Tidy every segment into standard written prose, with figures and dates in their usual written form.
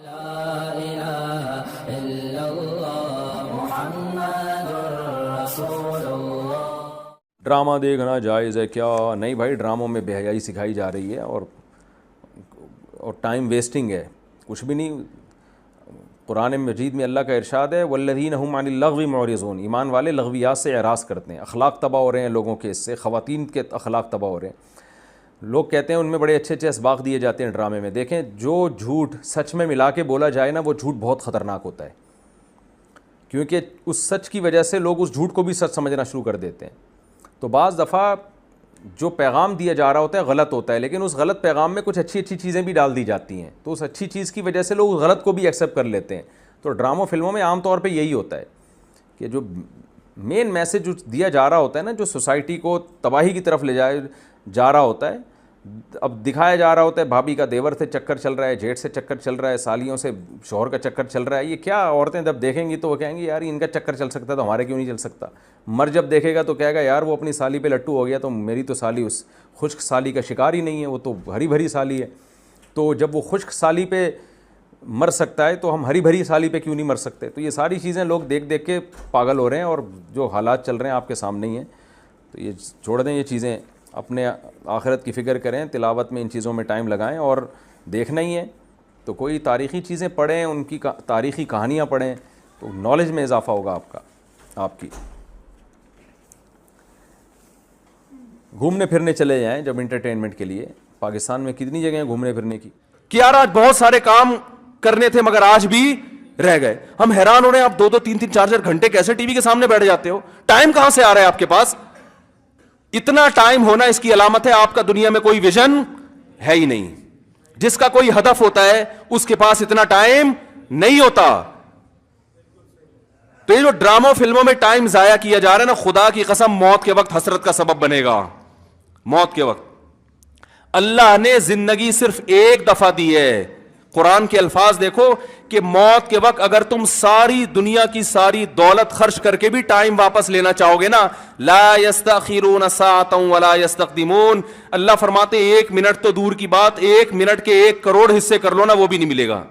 لا الہ الا اللہ محمد رسول اللہ۔ ڈرامہ دیکھنا جائز ہے کیا؟ نہیں بھائی، ڈراموں میں بے حیائی سکھائی جا رہی ہے اور ٹائم ویسٹنگ ہے، کچھ بھی نہیں۔ قرآن مجید میں اللہ کا ارشاد ہے والذین هم عن اللغو معرضون، ایمان والے لغویات سے اعراض کرتے ہیں۔ اخلاق تباہ ہو رہے ہیں لوگوں کے، اس سے خواتین کے اخلاق تباہ ہو رہے ہیں۔ لوگ کہتے ہیں ان میں بڑے اچھے اچھے اسباق دیے جاتے ہیں ڈرامے میں۔ دیکھیں، جو جھوٹ سچ میں ملا کے بولا جائے نا، وہ جھوٹ بہت خطرناک ہوتا ہے، کیونکہ اس سچ کی وجہ سے لوگ اس جھوٹ کو بھی سچ سمجھنا شروع کر دیتے ہیں۔ تو بعض دفعہ جو پیغام دیا جا رہا ہوتا ہے غلط ہوتا ہے، لیکن اس غلط پیغام میں کچھ اچھی اچھی چیزیں بھی ڈال دی جاتی ہیں، تو اس اچھی چیز کی وجہ سے لوگ غلط کو بھی ایکسیپٹ کر لیتے ہیں۔ تو ڈراموں فلموں میں عام طور پہ یہی ہوتا ہے کہ جو مین میسج دیا جا رہا ہوتا ہے نا، جو سوسائٹی کو تباہی کی طرف لے جا رہا ہوتا ہے، اب دکھایا جا رہا ہوتا ہے بھابھی کا دیور سے چکر چل رہا ہے، جیٹھ سے چکر چل رہا ہے، سالیوں سے شوہر کا چکر چل رہا ہے۔ یہ کیا عورتیں جب دیکھیں گی تو وہ کہیں گی یار ان کا چکر چل سکتا ہے تو ہمارے کیوں نہیں چل سکتا۔ مرد جب دیکھے گا تو کہے گا یار وہ اپنی سالی پہ لٹو ہو گیا تو میری تو سالی اس خشک سالی کا شکار ہی نہیں ہے، وہ تو ہری بھری سالی ہے۔ تو جب وہ خشک سالی پہ مر سکتا ہے تو ہم ہری بھری سالی پہ کیوں نہیں مر سکتے؟ تو یہ ساری چیزیں لوگ دیکھ دیکھ کے پاگل ہو رہے ہیں، اور جو حالات چل رہے ہیں آپ کے سامنے ہی ہیں۔ تو یہ چھوڑ دیں یہ چیزیں، اپنے آخرت کی فکر کریں، تلاوت میں ان چیزوں میں ٹائم لگائیں، اور دیکھنا ہی ہے تو کوئی تاریخی چیزیں پڑھیں، ان کی تاریخی کہانیاں پڑھیں، تو نالج میں اضافہ ہوگا آپ کی۔ گھومنے پھرنے چلے جائیں جب انٹرٹینمنٹ کے لیے، پاکستان میں کتنی جگہیں ہیں گھومنے پھرنے کی کہ یار آج بہت سارے کام کرنے تھے مگر آج بھی رہ گئے۔ ہم حیران ہو رہے ہیں، آپ 2 3 4 گھنٹے کیسے ٹی وی کے سامنے بیٹھ جاتے ہو؟ ٹائم کہاں سے آ رہا ہے آپ کے پاس؟ اتنا ٹائم ہونا اس کی علامت ہے آپ کا دنیا میں کوئی ویژن ہے ہی نہیں۔ جس کا کوئی ہدف ہوتا ہے اس کے پاس اتنا ٹائم نہیں ہوتا۔ تو یہ جو ڈراموں فلموں میں ٹائم ضائع کیا جا رہا ہے نا، خدا کی قسم موت کے وقت حسرت کا سبب بنے گا۔ موت کے وقت اللہ نے زندگی صرف ایک دفعہ دی ہے۔ قرآن کے الفاظ دیکھو کہ موت کے وقت اگر تم ساری دنیا کی ساری دولت خرچ کر کے بھی ٹائم واپس لینا چاہو گے نا، لا یستأخرون ساعۃ ولا یستقدمون، اللہ فرماتے 1 منٹ تو دور کی بات، 1 منٹ کے 1 کروڑ حصے کر لو نا، وہ بھی نہیں ملے گا۔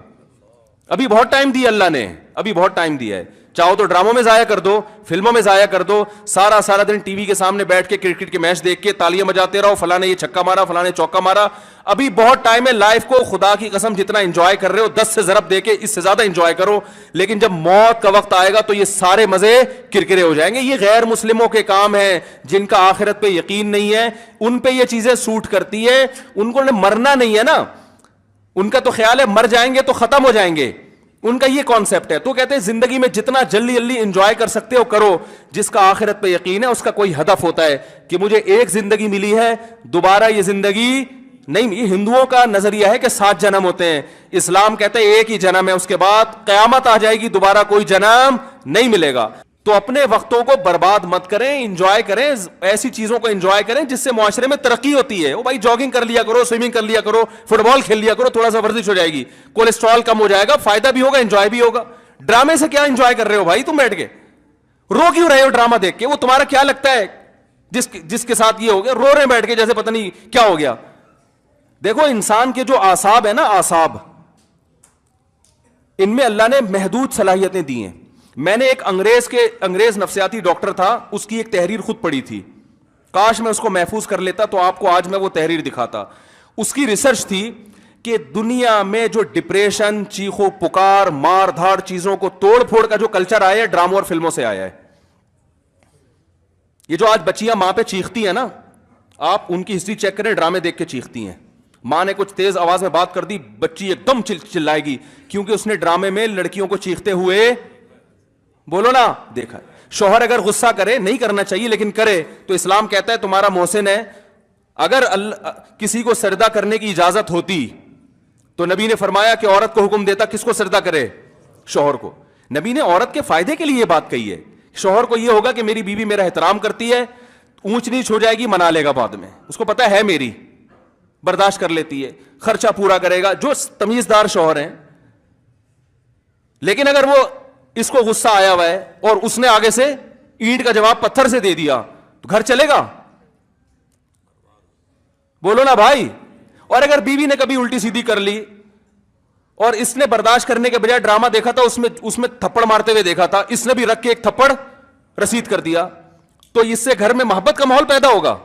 ابھی بہت ٹائم دیا اللہ نے، ابھی بہت ٹائم دیا ہے۔ چاہو تو ڈراموں میں ضائع کر دو، فلموں میں ضائع کر دو، سارا دن ٹی وی کے سامنے بیٹھ کے کرکٹ کے میچ دیکھ کے تالیاں بجاتے رہو، فلاں نے یہ چھکا مارا، فلاں نے چوکا مارا۔ ابھی بہت ٹائم ہے، لائف کو خدا کی قسم جتنا انجوائے کر رہے ہو 10 سے ضرب دے کے اس سے زیادہ انجوائے کرو، لیکن جب موت کا وقت آئے گا تو یہ سارے مزے کرکرے ہو جائیں گے۔ یہ غیر مسلموں کے کام ہیں، جن کا آخرت پہ یقین نہیں ہے، ان پہ یہ چیزیں سوٹ کرتی ہے۔ ان کو مرنا نہیں ہے نا، ان کا تو خیال ہے مر جائیں گے تو ختم ہو جائیں گے، ان کا یہ کانسیپٹ ہے۔ تو کہتے ہیں زندگی میں جتنا جلدی انجوائے کر سکتے ہو کرو۔ جس کا آخرت پہ یقین ہے اس کا کوئی ہدف ہوتا ہے کہ مجھے ایک زندگی ملی ہے، دوبارہ یہ زندگی نہیں۔ یہ ہندوؤں کا نظریہ ہے کہ 7 جنم ہوتے ہیں، اسلام کہتے ہیں ایک ہی جنم ہے، اس کے بعد قیامت آ جائے گی، دوبارہ کوئی جنم نہیں ملے گا۔ تو اپنے وقتوں کو برباد مت کریں، انجوائے کریں، ایسی چیزوں کو انجوائے کریں جس سے معاشرے میں ترقی ہوتی ہے۔ وہ بھائی جاگنگ کر لیا کرو، سوئمنگ کر لیا کرو، فٹ بال کھیل لیا کرو، تھوڑا سا ورزش ہو جائے گی، کولیسٹرول کم ہو جائے گا، فائدہ بھی ہوگا، انجوائے بھی ہوگا۔ ڈرامے سے کیا انجوائے کر رہے ہو بھائی؟ تم بیٹھ کے رو کیوں رہے ہو ڈرامہ دیکھ کے؟ وہ تمہارا کیا لگتا ہے جس کے ساتھ یہ ہو گیا، رو رہے بیٹھ کے جیسے پتہ نہیں کیا ہو گیا۔ دیکھو انسان کے جو اعصاب ہے نا، اعصاب، ان میں اللہ نے محدود صلاحیتیں دی ہیں۔ میں نے ایک انگریز نفسیاتی ڈاکٹر تھا، اس کی ایک تحریر خود پڑھی تھی، کاش میں اس کو محفوظ کر لیتا تو آپ کو آج میں وہ تحریر دکھاتا۔ اس کی ریسرچ تھی کہ دنیا میں جو ڈپریشن، چیخو پکار، مار دھاڑ، چیزوں کو توڑ پھوڑ کا جو کلچر آیا ہے ڈراموں اور فلموں سے آیا ہے۔ یہ جو آج بچیاں ماں پہ چیختی ہیں نا، آپ ان کی ہسٹری چیک کریں، ڈرامے دیکھ کے چیختی ہیں۔ ماں نے کچھ تیز آواز میں بات کر دی، بچی ایک دم چلائے گی، کیونکہ اس نے ڈرامے میں لڑکیوں کو چیختے ہوئے، بولو نا، دیکھا۔ شوہر اگر غصہ کرے، نہیں کرنا چاہیے لیکن کرے، تو اسلام کہتا ہے تمہارا محسن ہے۔ اگر کسی کو سجدہ کرنے کی اجازت ہوتی تو نبی نے فرمایا کہ عورت کو حکم دیتا کس کو سجدہ کرے؟ شوہر کو۔ نبی نے عورت کے فائدے کے لیے یہ بات کہی ہے۔ شوہر کو یہ ہوگا کہ میری بیوی میرا احترام کرتی ہے، اونچ نیچ ہو جائے گی منا لے گا، بعد میں اس کو پتا ہے میری، برداشت کر لیتی ہے، خرچہ پورا کرے گا، جو تمیزدار شوہر ہیں۔ لیکن اگر وہ اس کو غصہ آیا ہوا ہے اور اس نے آگے سے اینٹ کا جواب پتھر سے دے دیا تو گھر چلے گا؟ بولو نا بھائی۔ اور اگر بیوی نے کبھی الٹی سیدھی کر لی، اور اس نے برداشت کرنے کے بجائے ڈرامہ دیکھا تھا, اس میں تھپڑ مارتے ہوئے دیکھا تھا, اس نے بھی رکھ کے ایک تھپڑ رسید کر دیا, تو اس سے گھر میں محبت کا ماحول پیدا ہوگا؟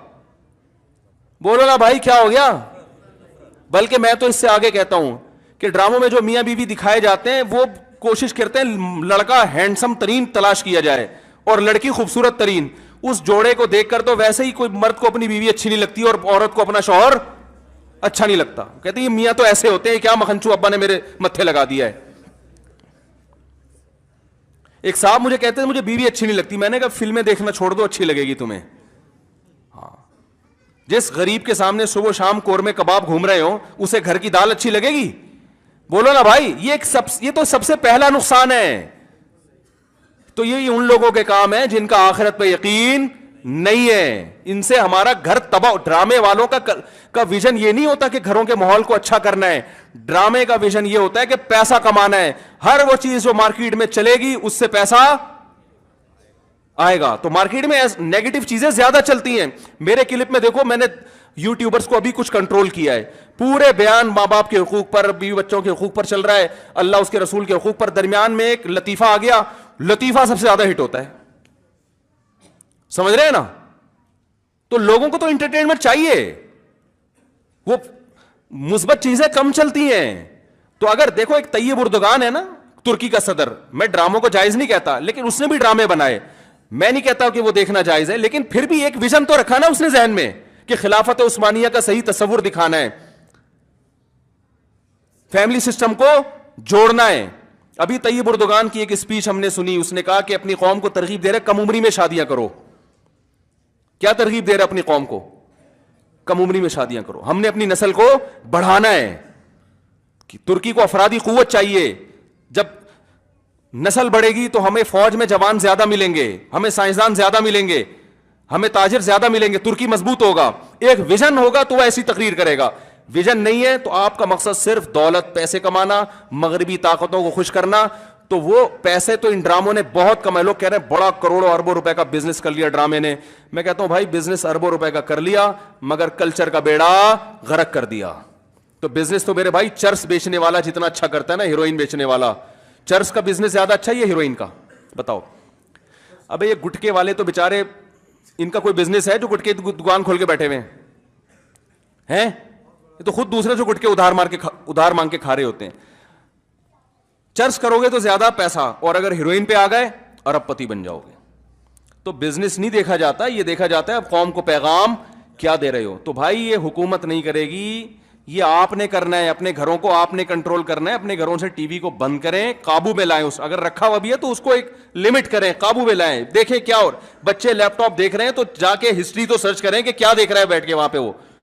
بولو نا بھائی کیا ہو گیا؟ بلکہ میں تو اس سے آگے کہتا ہوں کہ ڈراموں میں جو میاں بیوی دکھائے جاتے ہیں وہ کوشش کرتے ہیں لڑکا ہینڈسم ترین تلاش کیا جائے اور لڑکی خوبصورت ترین. اس جوڑے کو دیکھ کر تو ویسے ہی کوئی مرد کو اپنی بیوی اچھی نہیں لگتی اور عورت کو اپنا شوہر اچھا نہیں لگتا. کہتے ہیں یہ میاں تو ایسے ہوتے ہیں, کیا مکھنچو ابا نے میرے متھے لگا دیا ہے. ایک صاحب مجھے کہتے ہیں مجھے بیوی اچھی نہیں لگتی. میں نے کہا فلمیں دیکھنا چھوڑ دو, اچھی لگے گی تمہیں. ہاں, جس غریب کے سامنے صبح شام قورمے کباب گھوم رہے ہو اسے گھر کی دال اچھی لگے گی؟ بولو نا بھائی. یہ تو سب سے پہلا نقصان ہے. تو یہ ان لوگوں کے کام ہے جن کا آخرت پہ یقین نہیں ہے. ان سے ہمارا گھر تباہ. ڈرامے والوں کا ویژن یہ نہیں ہوتا کہ گھروں کے ماحول کو اچھا کرنا ہے. ڈرامے کا ویژن یہ ہوتا ہے کہ پیسہ کمانا ہے. ہر وہ چیز جو مارکیٹ میں چلے گی اس سے پیسہ آئے گا. تو مارکیٹ میں نیگیٹو چیزیں زیادہ چلتی ہیں. میرے کلپ میں دیکھو, میں نے یوٹیوبرز کو ابھی کچھ کنٹرول کیا ہے. پورے بیان ماں باپ کے حقوق پر, بیوی بچوں کے حقوق پر چل رہا ہے, اللہ اس کے رسول کے حقوق پر. درمیان میں ایک لطیفہ آ گیا, لطیفہ سب سے زیادہ ہٹ ہوتا ہے. سمجھ رہے ہیں نا؟ تو لوگوں کو تو انٹرٹینمنٹ چاہیے, وہ مثبت چیزیں کم چلتی ہیں. تو اگر دیکھو ایک طیب اردگان ہے نا, ترکی کا صدر, میں ڈراموں کو جائز نہیں کہتا, لیکن اس نے بھی ڈرامے بنائے. میں نہیں کہتا کہ وہ دیکھنا جائز ہے, لیکن پھر بھی ایک ویژن تو رکھا نا اس نے ذہن میں کہ خلافت عثمانیہ کا صحیح تصور دکھانا ہے, فیملی سسٹم کو جوڑنا ہے. ابھی طیب اردگان کی ایک اسپیچ ہم نے سنی, اس نے کہا کہ اپنی قوم کو ترغیب دے رہے کم عمری میں شادیاں کرو. کیا ترغیب دے رہے اپنی قوم کو؟ کم عمری میں شادیاں کرو. ہم نے اپنی نسل کو بڑھانا ہے. ترکی کو افرادی قوت چاہیے. جب نسل بڑھے گی تو ہمیں فوج میں جوان زیادہ ملیں گے, ہمیں سائنسدان زیادہ ملیں گے, ہمیں تاجر زیادہ ملیں گے. ترکی مضبوط ہوگا. ایک ویژن ہوگا تو وہ ایسی تقریر کرے گا. ویژن نہیں ہے تو آپ کا مقصد صرف دولت, پیسے کمانا, مغربی طاقتوں کو خوش کرنا, تو وہ پیسے تو ان ڈراموں نے بہت کمائے. لوگ کہہ رہے ہیں بڑا کروڑوں اربوں روپے کا بزنس کر لیا ڈرامے نے. میں کہتا ہوں بھائی بزنس اربوں روپے کا کر لیا مگر کلچر کا بیڑا غرق کر دیا. تو بزنس تو میرے بھائی چرس بیچنے والا جتنا اچھا کرتا ہے نا, ہیروئن بیچنے والا, چرس کا بزنس زیادہ اچھا ہے یا ہیروئن کا؟ بتاؤ. ابے یہ گٹکے والے تو بےچارے, ان کا کوئی بزنس ہے جو گٹکے دکان کھول کے بیٹھے ہوئے ہیں؟ یہ تو خود دوسرے جو گٹکے ادھار مانگ کے کھا رہے ہوتے ہیں. چرس کرو گے تو زیادہ پیسہ, اور اگر ہیروئن پہ آ گئے ارب پتی بن جاؤ گے. تو بزنس نہیں دیکھا جاتا, یہ دیکھا جاتا ہے اب قوم کو پیغام کیا دے رہے ہو. تو بھائی یہ حکومت نہیں کرے گی, یہ آپ نے کرنا ہے. اپنے گھروں کو آپ نے کنٹرول کرنا ہے. اپنے گھروں سے ٹی وی کو بند کریں, قابو میں لائیں. اگر رکھا ہوا بھی ہے تو اس کو ایک لمٹ کریں, قابو میں لائیں. دیکھیں کیا, اور بچے لیپ ٹاپ دیکھ رہے ہیں تو جا کے ہسٹری تو سرچ کریں کہ کیا دیکھ رہا ہے بیٹھ کے وہاں پہ وہ.